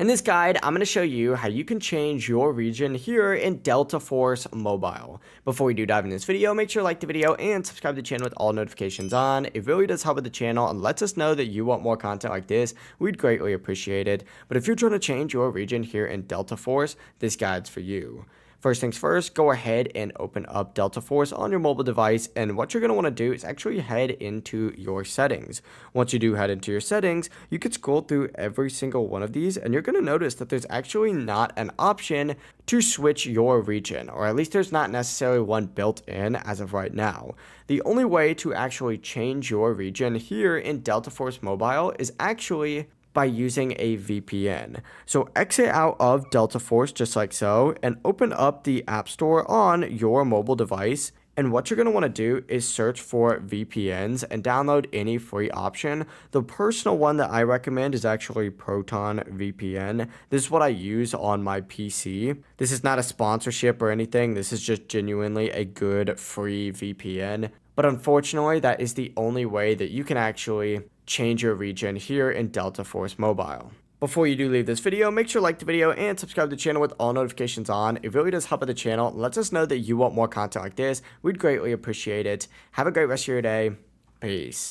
In this guide, I'm going to show you how you can change your region here in Delta Force Mobile. Before we do dive into this video, make sure to like the video and subscribe to the channel with all notifications on. It really does help with the channel and lets us know that you want more content like this. We'd greatly appreciate it. But if you're trying to change your region here in Delta Force, this guide's for you. First things first, go ahead and open up Delta Force on your mobile device, and what you're going to want to do is actually head into your settings. Once you do head into your settings, you can scroll through every single one of these, and you're going to notice that there's actually not an option to switch your region, or at least there's not necessarily one built in as of right now. The only way to actually change your region here in Delta Force Mobile is actually by using a VPN. So exit out of Delta Force just like so and open up the App Store on your mobile device. And what you're going to want to do is search for VPNs and download any free option. The personal one that I recommend is actually Proton VPN. This is what I use on my PC. This is not a sponsorship or anything. This is just genuinely a good free VPN. But unfortunately, that is the only way that you can actually change your region here in Delta Force Mobile. Before you do leave this video, make sure to like the video and subscribe to the channel with all notifications on. It really does help with the channel and lets us know that you want more content like this. We'd greatly appreciate it. Have a great rest of your day. Peace.